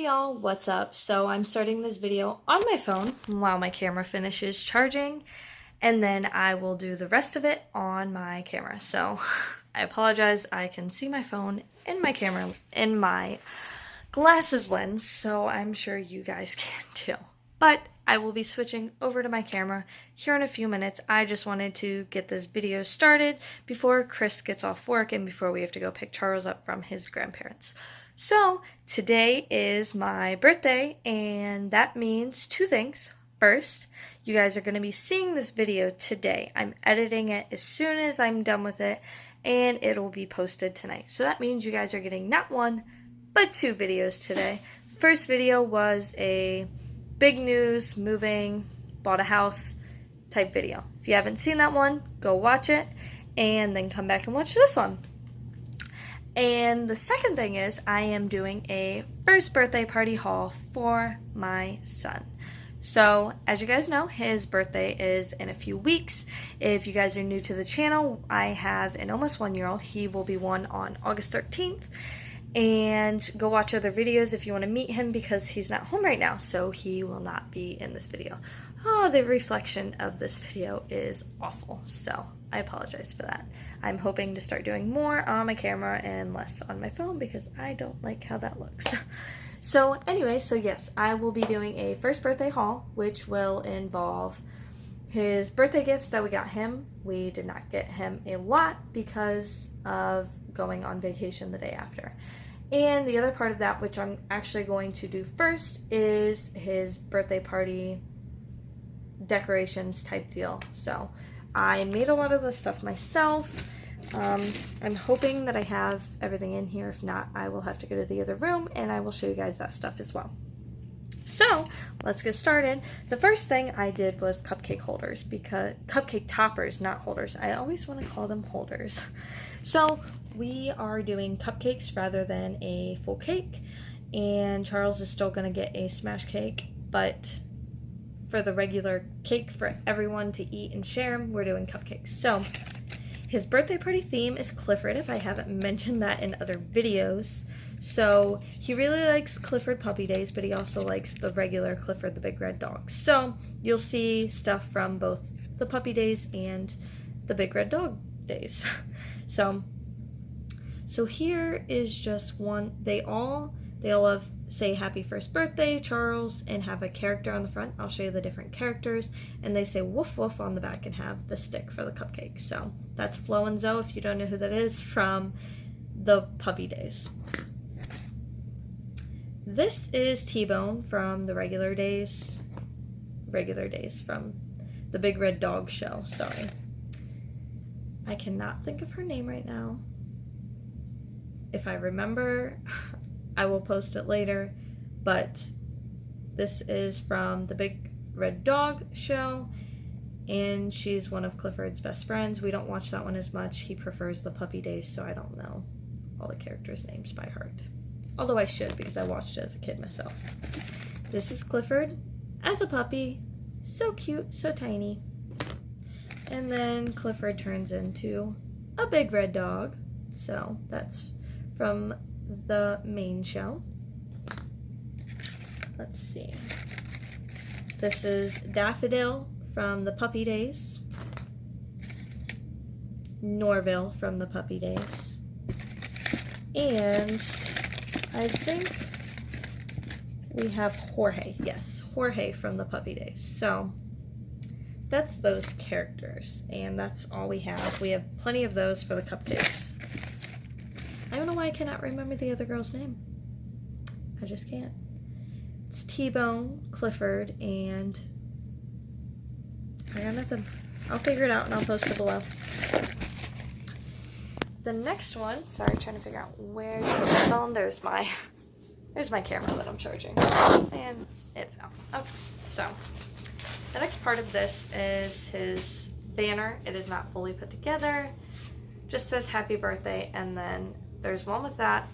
Hey y'all, what's up? So I'm starting this video on my phone while my camera finishes charging, and then I will do the rest of it on my camera. So I apologize, I can see my phone in my camera, in my glasses lens, so I'm sure you guys can too. But I will be switching over to my camera here in a few minutes. I just wanted to get this video started before Chris gets off work and before we have to go pick Charles up from his grandparents. So today is my birthday, and that means two things. First, you guys are going to be seeing this video today. I'm editing it as soon as I'm done with it, and it'll be posted tonight. So that means you guys are getting not one, but two videos today. First video was a big news, moving, bought a house type video. If you haven't seen that one, go watch it, and then come back and watch this one. And the second thing is I am doing a first birthday party haul for my son. So, as you guys know, his birthday is in a few weeks. If you guys are new to the channel, I have an almost 1-year-old. He will be 1 on August 13th. And go watch other videos if you want to meet him because he's not home right now, so he will not be in this video. Oh, the reflection of this video is awful, so I apologize for that. I'm hoping to start doing more on my camera and less on my phone because I don't like how that looks. So anyway, so yes, I will be doing a first birthday haul, which will involve his birthday gifts that we got him. We did not get him a lot because of going on vacation the day after. And the other part of that, which I'm actually going to do first, is his birthday party decorations type deal. So I made a lot of this stuff myself. I'm hoping that I have everything in here. If not, I will have to go to the other room and I will show you guys that stuff as well. So let's get started. The first thing I did was cupcake holders, because cupcake toppers, not holders. I always want to call them holders. So we are doing cupcakes rather than a full cake, and Charles is still going to get a smash cake, but for the regular cake for everyone to eat and share, we're doing cupcakes. So his birthday party theme is Clifford, if I haven't mentioned that in other videos. So he really likes Clifford Puppy Days, but he also likes the regular Clifford the Big Red Dog. So you'll see stuff from both the Puppy Days and the Big Red Dog Days. So here is just one. They all say happy first birthday, Charles, and have a character on the front. I'll show you the different characters. And they say woof woof on the back and have the stick for the cupcake. So that's Flo and Zoe, if you don't know who that is, from the Puppy Days. This is T-Bone from the regular days from the Big Red Dog show, sorry. I cannot think of her name right now. If I remember, I will post it later, but this is from the Big Red Dog show, and she's one of Clifford's best friends. We don't watch that one as much. He prefers the Puppy Days, so I don't know all the characters' names by heart. Although I should, because I watched it as a kid myself. This is Clifford as a puppy. So cute, so tiny. And then Clifford turns into a big red dog. So that's from the main show. Let's see. This is Daffodil from the Puppy Days. Norville from the Puppy Days. And I think we have Jorge. Yes, Jorge from the Puppy Days. So that's those characters, and that's all we have. We have plenty of those for the cupcakes. I don't know why I cannot remember the other girl's name. I just can't. It's T-Bone, Clifford, and I got nothing. I'll figure it out and I'll post it below. The next one, sorry, trying to figure out where to put my phone. There's my camera that I'm charging. And it fell. Okay, so the next part of this is his banner. It is not fully put together. Just says happy birthday, and then there's one with that,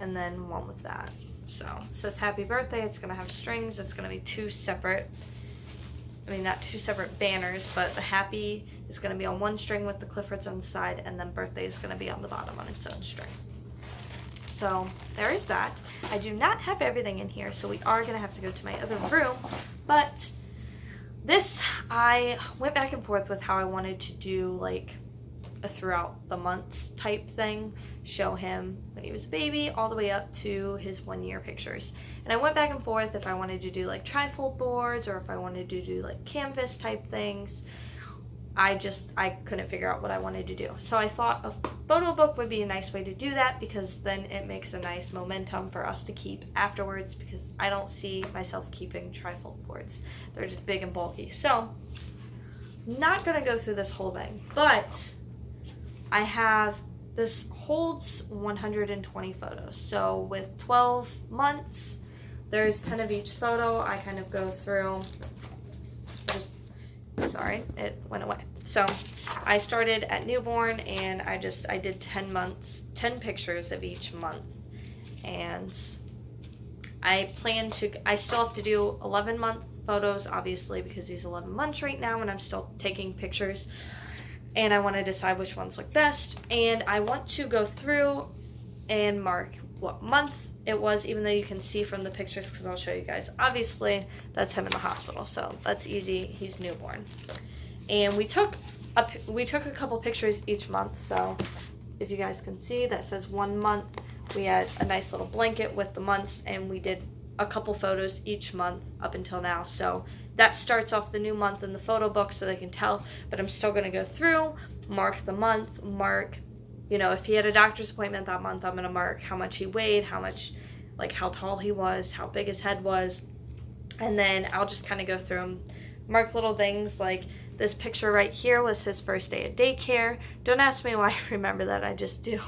and then one with that. So it says happy birthday. It's gonna have strings. It's gonna be not two separate banners, but the happy is going to be on one string with the Cliffords on the side, and then birthday is going to be on the bottom on its own string. So there is that. I do not have everything in here, so we are going to have to go to my other room. But this, I went back and forth with how I wanted to do like a throughout the months type thing. Show him when he was a baby all the way up to his 1 year pictures. And I went back and forth if I wanted to do like trifold boards or if I wanted to do like canvas type things. I couldn't figure out what I wanted to do. So I thought a photo book would be a nice way to do that, because then it makes a nice momentum for us to keep afterwards, because I don't see myself keeping trifold boards. They're just big and bulky. So not gonna go through this whole thing, but I have, this holds 120 photos. So with 12 months, there's 10 of each photo. I kind of go through, sorry, it went away. So I started at newborn and I did 10 months, 10 pictures of each month. And I still have to do 11-month photos, obviously, because he's 11 months right now and I'm still taking pictures. And I want to decide which ones look best. And I want to go through and mark what month it was, even though you can see from the pictures, because I'll show you guys. Obviously, that's him in the hospital, so that's easy. He's newborn. And we took a couple pictures each month, so if you guys can see, that says 1 month. We had a nice little blanket with the months, and we did a couple photos each month up until now. So that starts off the new month in the photo book so they can tell, but I'm still going to go through, mark the month, mark, you know, if he had a doctor's appointment that month, I'm going to mark how much he weighed, how much, like how tall he was, how big his head was, and then I'll just kind of go through and mark little things. Like this picture right here was his first day at daycare. Don't ask me why I remember that, I just do.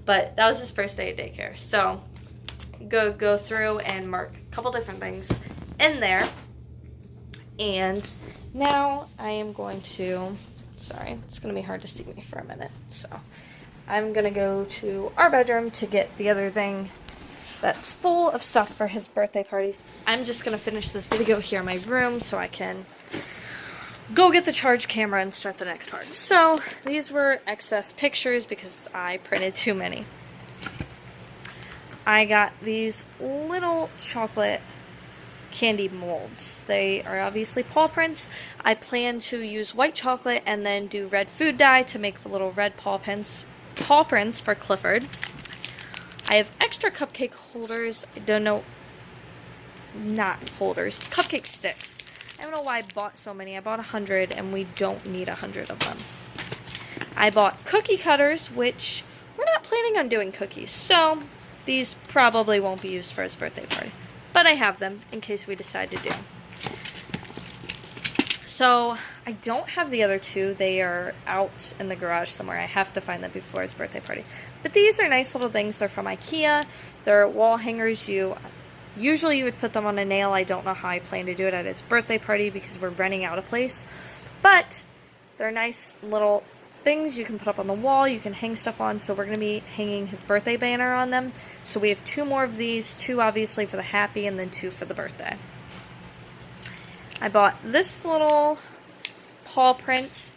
But that was his first day at daycare. So go through and mark a couple different things in there. And now I am going to, sorry, it's going to be hard to see me for a minute. So I'm going to go to our bedroom to get the other thing that's full of stuff for his birthday parties. I'm just going to finish this video here in my room so I can go get the charge camera and start the next part. So these were excess pictures because I printed too many. I got these little chocolate candy molds. They are obviously paw prints. I plan to use white chocolate and then do red food dye to make the little red paw prints for Clifford. I have extra cupcake holders. I don't know, not holders, cupcake sticks. I don't know why I bought so many. I bought 100 and we don't need 100 of them. I bought cookie cutters, which we're not planning on doing cookies, so these probably won't be used for his birthday party. But I have them in case we decide to do. So I don't have the other two. They are out in the garage somewhere. I have to find them before his birthday party. But these are nice little things. They're from IKEA. They're wall hangers. Usually you would put them on a nail. I don't know how I plan to do it at his birthday party because we're renting out a place. But they're nice little things you can put up on the wall. You can hang stuff on. So we're going to be hanging his birthday banner on them. So we have 2 more of these. 2 obviously for the happy and then 2 for the birthday. I bought this little paw print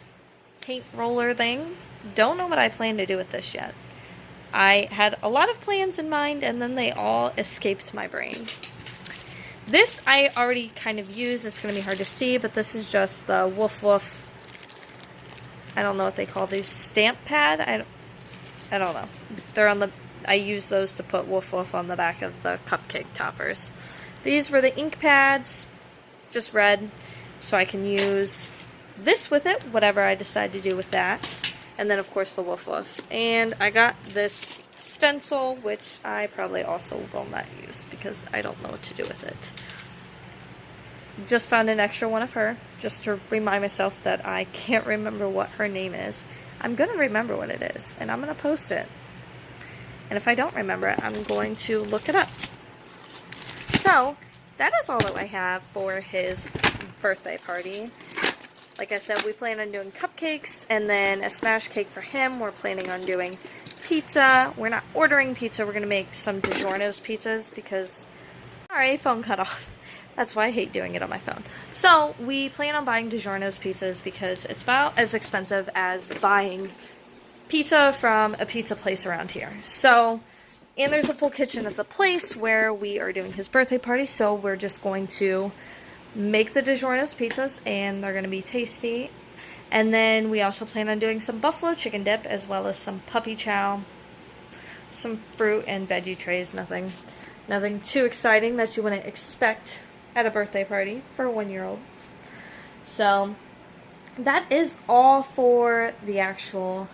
paint roller thing. Don't know what I plan to do with this yet. I had a lot of plans in mind and then they all escaped my brain. This I already kind of used. It's going to be hard to see, but this is just the Woof Woof, I don't know what they call these, stamp pad? I don't know. They're on the, I use those to put Woof Woof on the back of the cupcake toppers. These were the ink pads, just red, so I can use this with it, whatever I decide to do with that. And then, of course, the Woof Woof. And I got this stencil, which I probably also will not use because I don't know what to do with it. Just found an extra one of her, just to remind myself that I can't remember what her name is. I'm going to remember what it is, and I'm going to post it. And if I don't remember it, I'm going to look it up. So, that is all that I have for his birthday party. Like I said, we plan on doing cupcakes and then a smash cake for him. We're planning on doing pizza. We're not ordering pizza. We're going to make some DiGiorno's pizzas because, sorry, phone cut off. That's why I hate doing it on my phone. So we plan on buying DiGiorno's pizzas because it's about as expensive as buying pizza from a pizza place around here. So, And there's a full kitchen at the place where we are doing his birthday party, so we're just going to make the DiGiorno's pizzas, and they're going to be tasty. And then we also plan on doing some buffalo chicken dip, as well as some puppy chow, some fruit and veggie trays. Nothing too exciting that you wouldn't expect at a birthday party for a 1-year-old. So that is all for the actual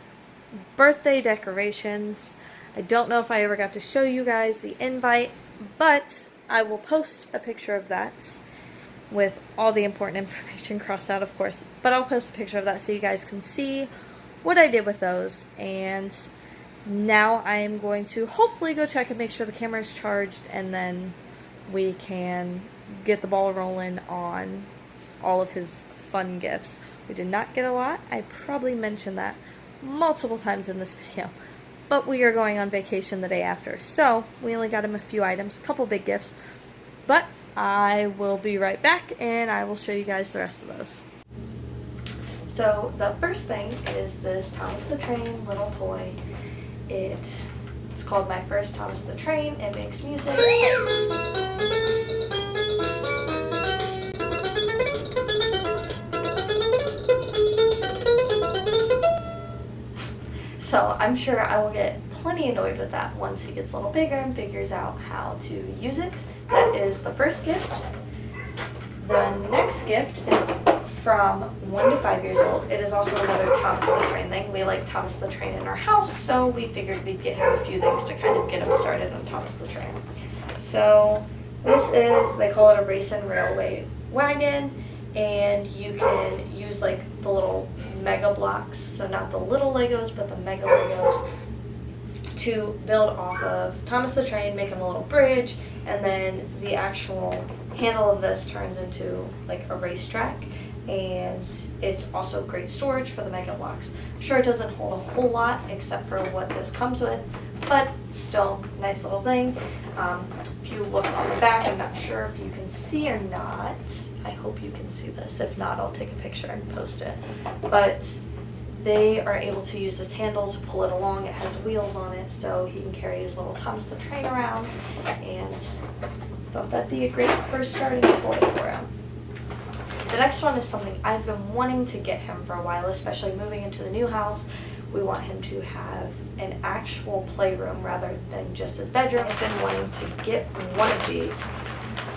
birthday decorations. I don't know if I ever got to show you guys the invite, but I will post a picture of that with all the important information crossed out, of course. But I'll post a picture of that so you guys can see what I did with those. And now I am going to hopefully go check and make sure the camera is charged, and then we can get the ball rolling on all of his fun gifts. We did not get a lot. I probably mentioned that multiple times in this video. But we are going on vacation the day after, so we only got him a few items, a couple big gifts. But I will be right back, and I will show you guys the rest of those. So the first thing is this Thomas the Train little toy. It's called My First Thomas the Train. It makes music. So I'm sure I will get plenty annoyed with that once he gets a little bigger and figures out how to use it. That is the first gift. The next gift is from 1 to 5 years old. It is also another Thomas the Train thing. We like Thomas the Train in our house, so we figured we'd get him a few things to kind of get him started on Thomas the Train. So this is, they call it a race and railway wagon, and you can use like the little mega blocks, so not the little Legos, but the mega Legos, to build off of Thomas the Train, make him a little bridge, and then the actual handle of this turns into like a racetrack, and it's also great storage for the mega blocks. I'm sure it doesn't hold a whole lot except for what this comes with, but still, nice little thing. If you look on the back, I'm not sure if you can see or not. I hope you can see this. If not, I'll take a picture and post it. But they are able to use this handle to pull it along. It has wheels on it, so he can carry his little Thomas the Train around, and thought that'd be a great first starting toy for him. The next one is something I've been wanting to get him for a while, especially moving into the new house. We want him to have an actual playroom rather than just his bedroom. I've been wanting to get one of these.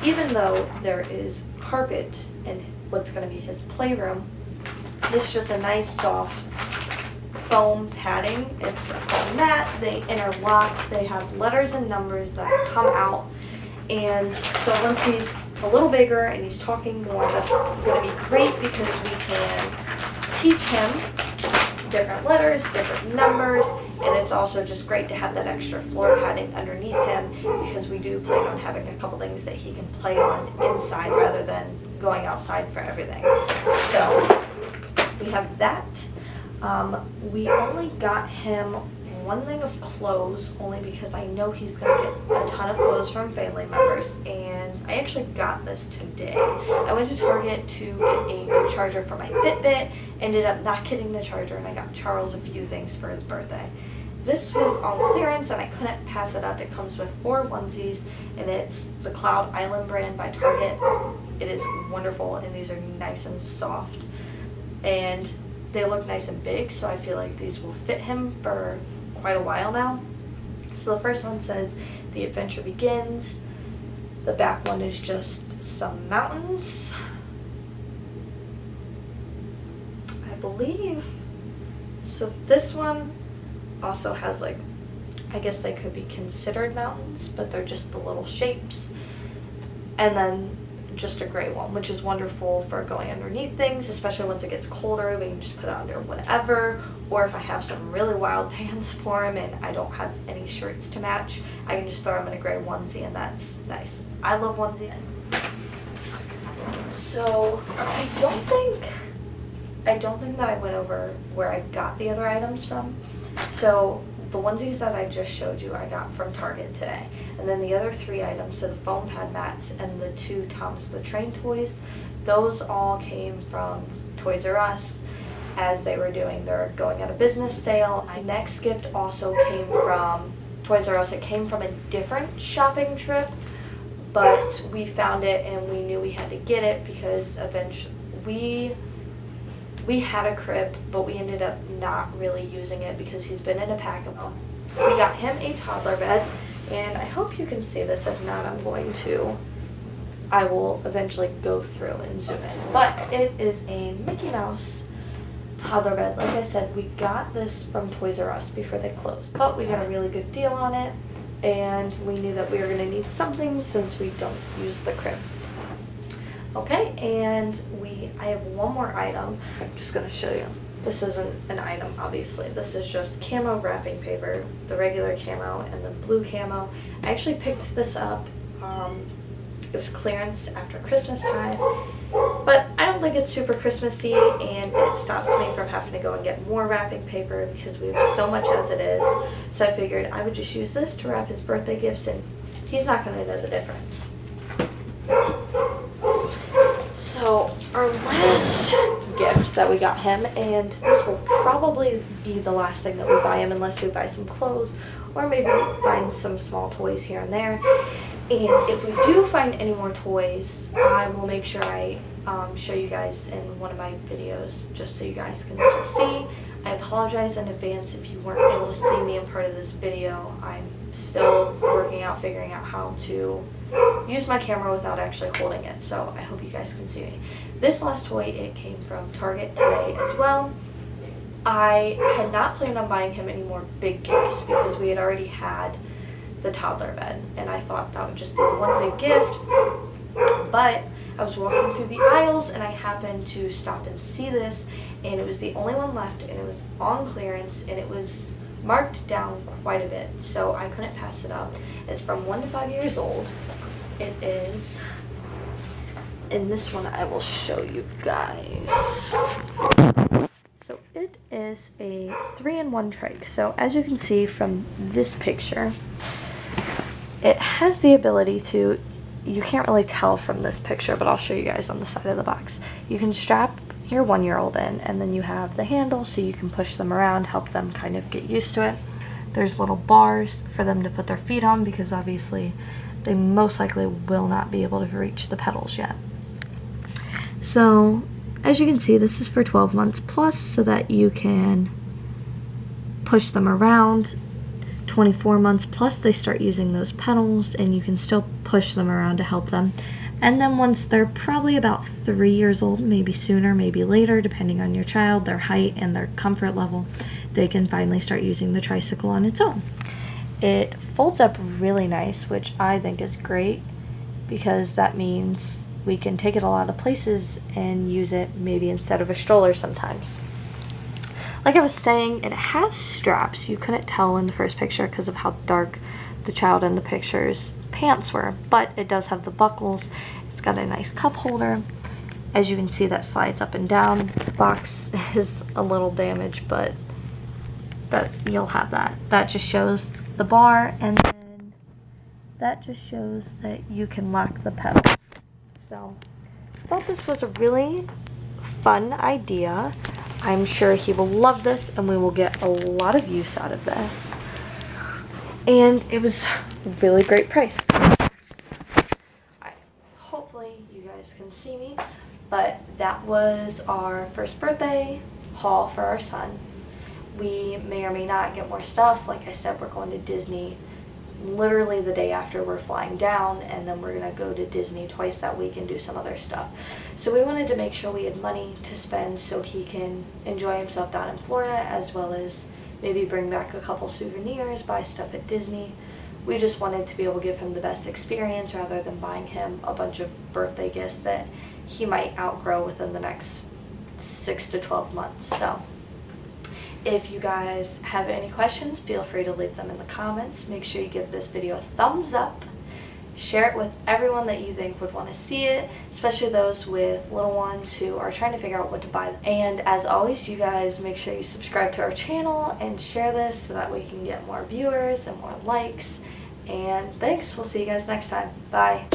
Even though there is carpet in what's going to be his playroom, this is just a nice soft foam padding. It's a foam mat. They interlock. They have letters and numbers that come out. And so once he's a little bigger and he's talking more, that's going to be great because we can teach him different letters, different numbers, and it's also just great to have that extra floor padding underneath him because we do plan on having a couple things that he can play on inside rather than going outside for everything. So we have that. We only got him one thing of clothes only because I know he's going to get a ton of clothes from family members, and I actually got this today. I went to Target to get a new charger for my Fitbit, ended up not getting the charger, and I got Charles a few things for his birthday. This was on clearance and I couldn't pass it up. It comes with 4 onesies, and it's the Cloud Island brand by Target. It is wonderful, and these are nice and soft, and they look nice and big, so I feel like these will fit him for quite a while now. So the first one says, "The adventure begins." The back one is just some mountains, I believe. So this one also has, like, I guess they could be considered mountains, but they're just the little shapes. And then just a gray one, which is wonderful for going underneath things, especially once it gets colder. We can just put it under whatever, or if I have some really wild pants for him and I don't have any shirts to match, I can just throw him in a gray onesie, and that's nice. I love onesie. So I don't think that I went over where I got the other items from. So the onesies that I just showed you, I got from Target today. And then the other 3 items, so the foam pad mats and the 2 Thomas the Train toys, those all came from Toys R Us as they were doing their going out of business sale. My next gift also came from Toys R Us. It came from a different shopping trip, but we found it and we knew we had to get it because eventually we had a crib, but we ended up not really using it because he's been in a pack of them. We got him a toddler bed, and I hope you can see this. If not, I will eventually go through and zoom in. But it is a Mickey Mouse toddler bed. Like I said, we got this from Toys R Us before they closed, but we got a really good deal on it, and we knew that we were going to need something since we don't use the crib. Okay, and I have one more item. I'm just going to show you. This isn't an item, obviously. This is just camo wrapping paper, the regular camo and the blue camo. I actually picked this up. It was clearance after Christmas time, but I don't think it's super Christmassy, and it stops me from having to go and get more wrapping paper because we have so much as it is. So I figured I would just use this to wrap his birthday gifts, and he's not going to know the difference. So our last gift that we got him, and this will probably be the last thing that we buy him unless we buy some clothes or maybe find some small toys here and there. And if we do find any more toys, I will make sure I show you guys in one of my videos just so you guys can still see. I apologize in advance if you weren't able to see me in part of this video. I'm still figuring out how to use my camera without actually holding it, so I hope you guys can see me. This last toy, it came from Target today as well. I had not planned on buying him any more big gifts because we had already had the toddler bed, and I thought that would just be the one big gift, but I was walking through the aisles and I happened to stop and see this, and it was the only one left, and it was on clearance, and it was marked down quite a bit, so I couldn't pass it up. It's from 1 to 5 years old. It is, and this one I will show you guys. So it is a 3-in-1 trike. So as you can see from this picture, it has the ability to, you can't really tell from this picture, but I'll show you guys on the side of the box. You can strap your 1-year-old in, and then you have the handle so you can push them around, help them kind of get used to it. There's little bars for them to put their feet on because obviously they most likely will not be able to reach the pedals yet. So as you can see, this is for 12 months plus so that you can push them around. 24 months plus they start using those pedals and you can still push them around to help them. And then once they're probably about 3 years old, maybe sooner, maybe later, depending on your child, their height and their comfort level, they can finally start using the tricycle on its own. It folds up really nice, which I think is great because that means we can take it a lot of places and use it maybe instead of a stroller sometimes. Like I was saying, it has straps. You couldn't tell in the first picture because of how dark the child in the picture's pants were, but it does have the buckles. It's got a nice cup holder. As you can see, that slides up and down. The box is a little damaged, but you'll have that. That just shows the bar, and then that just shows that you can lock the pedals. So I thought this was a really fun idea. I'm sure he will love this and we will get a lot of use out of this. And it was a really great price. Hopefully you guys can see me, but that was our first birthday haul for our son. We may or may not get more stuff. Like I said, we're going to Disney literally the day after we're flying down, and then we're gonna go to Disney twice that week and do some other stuff. So we wanted to make sure we had money to spend so he can enjoy himself down in Florida, as well as maybe bring back a couple souvenirs, buy stuff at Disney. We just wanted to be able to give him the best experience rather than buying him a bunch of birthday gifts that he might outgrow within the next 6 to 12 months. So if you guys have any questions, feel free to leave them in the comments. Make sure you give this video a thumbs up. Share it with everyone that you think would want to see it, especially those with little ones who are trying to figure out what to buy. And as always, you guys make sure you subscribe to our channel and share this so that we can get more viewers and more likes. And thanks. We'll see you guys next time. Bye.